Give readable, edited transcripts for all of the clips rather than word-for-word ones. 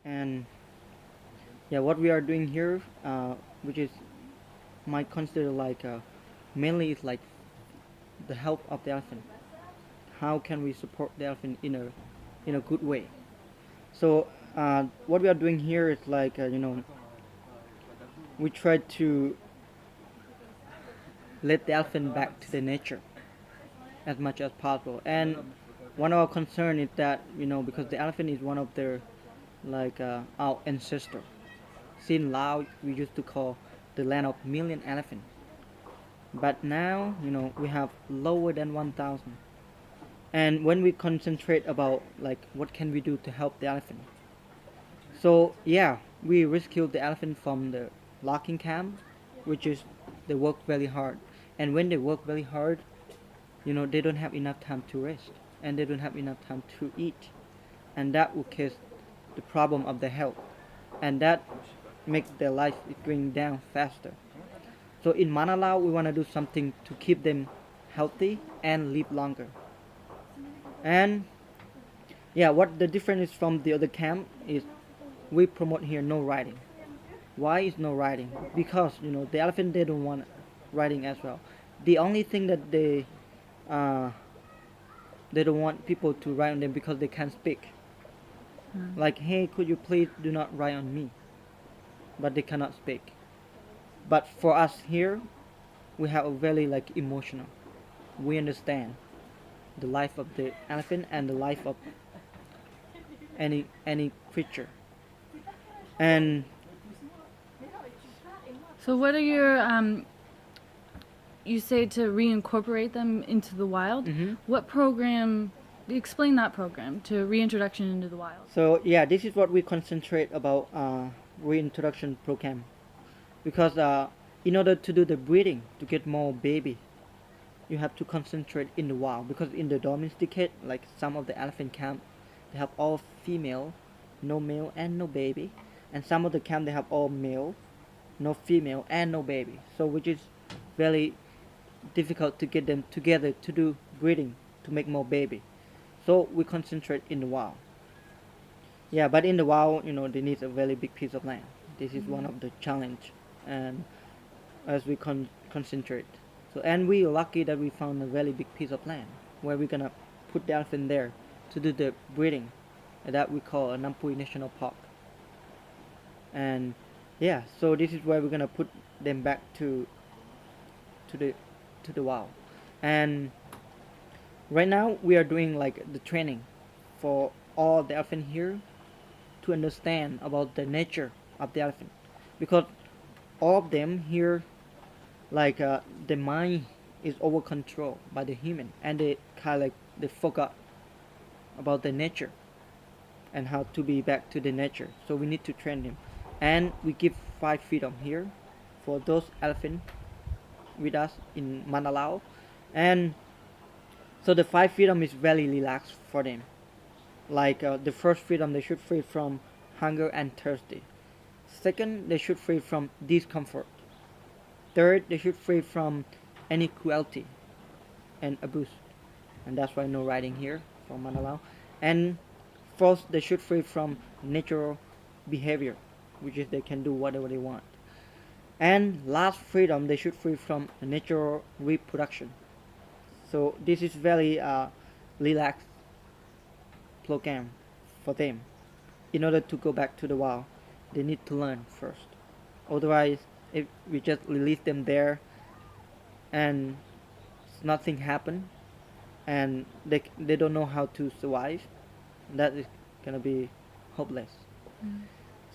And yeah, what we are doing here, which is might consider like mainly is like the health of the elephant. How can we support the elephant in a good way? So what we are doing here is like we try to let the elephant back to the nature as much as possible. And one of our concern is that because the elephant is one of their like our ancestor. Since Laos we used to call the land of million elephant, but now we have lower than 1,000. And when we concentrate about like what can we do to help the elephant, so yeah, we rescued the elephant from the locking camp, which is they work very hard, and when they work very hard, they don't have enough time to rest, and they don't have enough time to eat, and that will cause the problem of the health, and that makes their life going down faster. So in Manalao, we want to do something to keep them healthy and live longer. And yeah, what the difference is from the other camp is we promote here no riding. Why is no riding? Because the elephant they don't want riding as well. The only thing that uh, they don't want people to ride on them because they can't speak. Like, hey, could you please do not ride on me? But they cannot speak. But for us here, we have a very like emotional. We understand the life of the elephant and the life of any creature. And So what are your you say to reincorporate them into the wild? What program, explain that program to reintroduction into the wild. so yeah, this is what we concentrate about reintroduction program, because in order to do the breeding to get more baby, you have to concentrate in the wild, because in the domesticate like some of the elephant camp they have all female, no male and no baby, and some of the camp they have all male, no female and no baby, so which is very difficult to get them together to do breeding to make more baby. So we concentrate in the wild. Yeah, but in the wild, they need a very big piece of land. This is one of the challenge, and as we concentrate. So and we are lucky that we found a very big piece of land where we're gonna put the elephant there to do the breeding, that we call a Nampui National Park. And yeah, so this is where we're gonna put them back to the to the wild. And right now we are doing like the training for all the elephant here to understand about the nature of the elephant, because all of them here like the mind is over control by the human, and they kind of like they forgot about the nature and how to be back to the nature. So we need to train them, and we give 5 freedom here for those elephant with us in Manalao. And so the 5 freedom is very relaxed for them. Like the first freedom, they should free from hunger and thirsty. Second, they should free from discomfort. Third, they should free from any cruelty and abuse, and that's why no riding here from Manalao. And fourth, they should free from natural behavior, which is they can do whatever they want. And last freedom, they should free from natural reproduction. So this is very relaxed program for them. In order to go back to the wild, they need to learn first. Otherwise, if we just release them there and nothing happen, and they don't know how to survive, that is gonna be hopeless.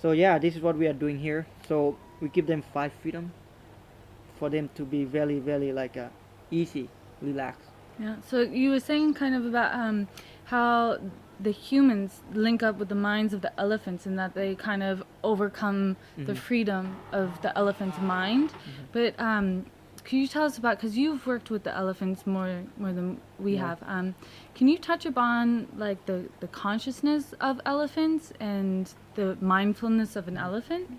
So yeah, this is what we are doing here. So we give them 5 freedom for them to be very very like easy, relaxed. Yeah. So you were saying kind of about how the humans link up with the minds of the elephants, and that they kind of overcome the freedom of the elephant's mind. But can you tell us about, because you've worked with the elephants more than we have. Can you touch upon like the consciousness of elephants and the mindfulness of an elephant?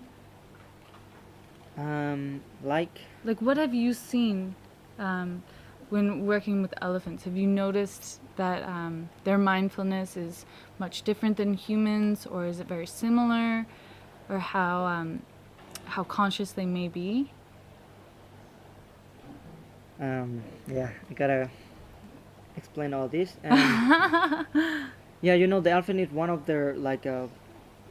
Like Like what have you seen when working with elephants? Have you noticed that their mindfulness is much different than humans, or is it very similar, or how conscious they may be? Yeah, I gotta explain all this. And yeah, the elephant is one of the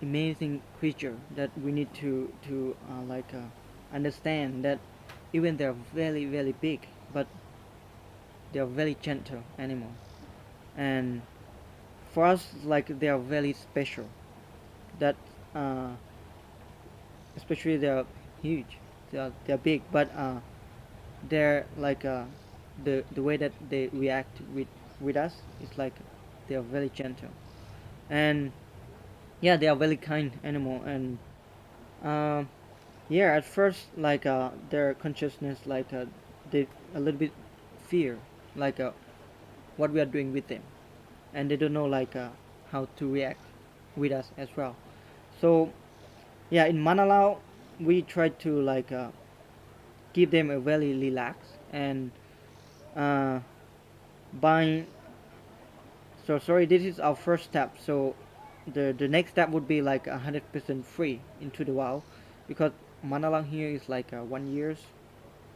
amazing creature that we need to understand that even they're very very big, but they're very gentle animal, and for us like they are very special. That uh, especially they're huge, they're big, but they're the way that they react with us is like they are very gentle, and yeah, they are very kind animal. And uh, yeah, at first their consciousness they a little bit fear like what we are doing with them, and they don't know how to react with us as well. So yeah, in Manalau we try to give them a very relaxed and uh, by so sorry, this is our first step. So the next step would be like 100% free into the wild, because Manalang here is like 1 years,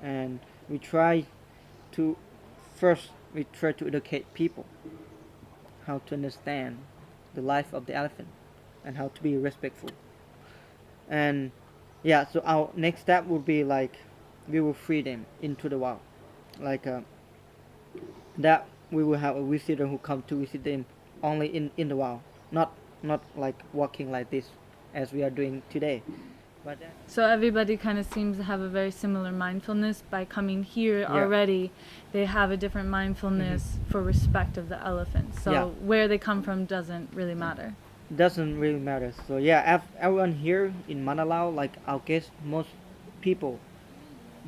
and we try to first we try to educate people how to understand the life of the elephant and how to be respectful. And yeah, so our next step would be like we will free them into the wild, like that we will have a visitor who come to visit them only in the wild, not like walking like this as we are doing today. But So everybody kind of seems to have a very similar mindfulness. By coming here yeah. already, they have a different mindfulness for respect of the elephant. So Yeah. where they come from doesn't really matter. Doesn't really matter. So yeah, everyone here in Manalau, like I guess most people,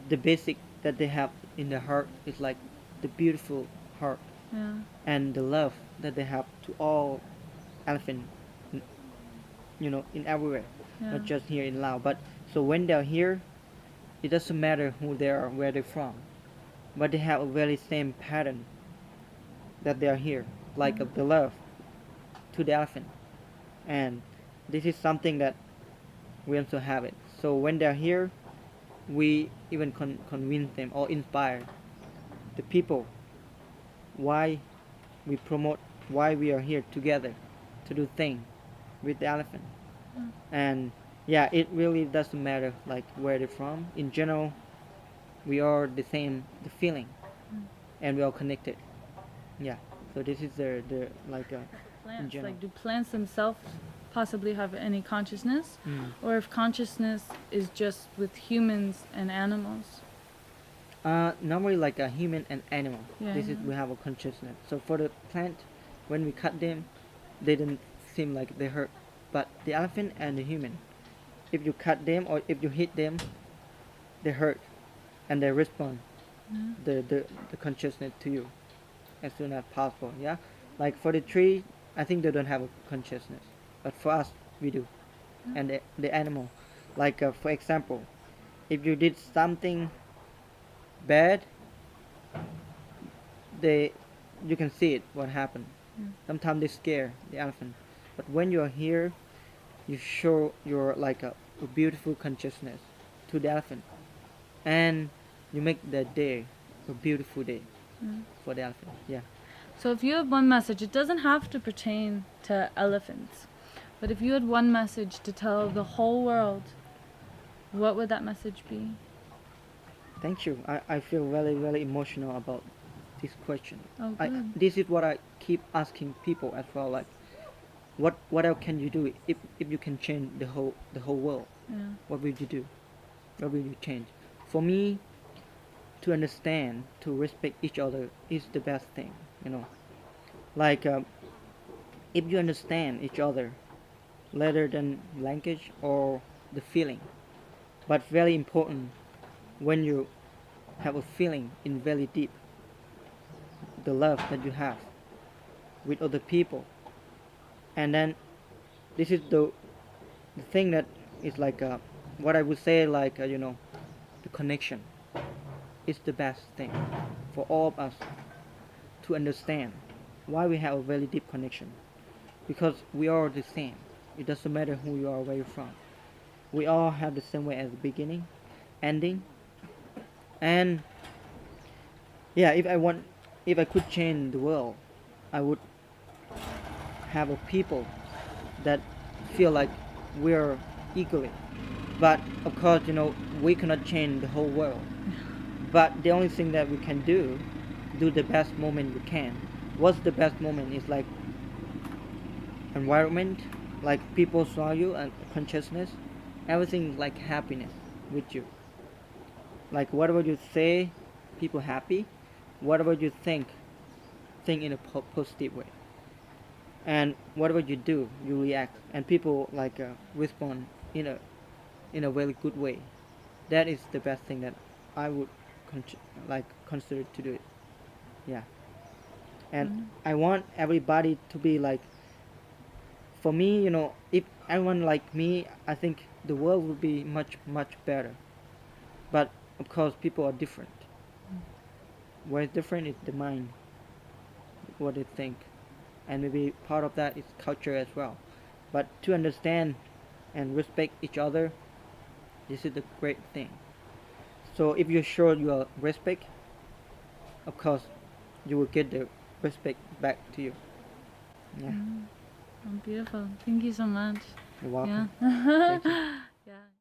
the basic that they have in their heart is like the beautiful heart Yeah. and the love that they have to all elephant, in everywhere, Yeah. not just here in Laos. But so when they're here, it doesn't matter who they are, where they're from, but they have a very same pattern that they are here, like of the love to the elephant, and this is something that we also have it. So when they're here, we even convince them or inspire the people why we promote, why we are here together to do things with the elephant. And yeah, it really doesn't matter like where they're from. In general, we are the same, the feeling, and we are connected. Yeah. So this is the Plants, general. like do plants themselves possibly have any consciousness, Mm. or if consciousness is just with humans and animals? Normally like a human and animal. Yeah, This is yeah. we have a consciousness. So for the plant, when we cut them, they don't seem like they hurt. But the elephant and the human, if you cut them or if you hit them, they hurt, and they respond Yeah. the consciousness to you as soon as possible. Yeah, like for the tree, I think they don't have a consciousness, but for us we do, and the animal, like for example, if you did something bad, they you can see it what happened. Sometimes they scare the elephant, but when you are here, you show your like a beautiful consciousness to the elephant, and you make the day a beautiful day for the elephant. Yeah. So if you have one message, it doesn't have to pertain to elephants, but if you had one message to tell the whole world, what would that message be? Thank you. I feel very very emotional about this question. Oh, good. This is what I keep asking people as well. Like, what else can you do if you can change the whole world? Yeah. What will you do? What will you change? For me, to understand, to respect each other is the best thing. Like if you understand each other, rather than language or the feeling, but very important when you have a feeling in very deep, the love that you have with other people, and then this is the thing that is like what I would say like the connection is the best thing for all of us to understand why we have a very deep connection, because we are the same. It doesn't matter who you are, where you're from. We all have the same way as the beginning, ending, and yeah. If I could change the world, I would have a people that feel like we're equally. But of course, we cannot change the whole world. But the only thing that we can do the best moment we can. What's the best moment is like environment, like people saw you and consciousness, everything like happiness with you. Like whatever you say, people happy. Whatever you think in a positive way. And whatever you do, you react, and people like respond in a very good way. That is the best thing that I would consider to do it. Yeah, and Mm. I want everybody to be like, for me, if everyone like me, I think the world would be much much better. But of course, people are different. What's different is the mind, what they think, and maybe part of that is culture as well. But to understand and respect each other, this is the great thing. So if you show your respect, of course, you will get the respect back to you. Yeah, Mm. Oh, beautiful. Thank you so much. you're Yeah. welcome. Thank you. Yeah.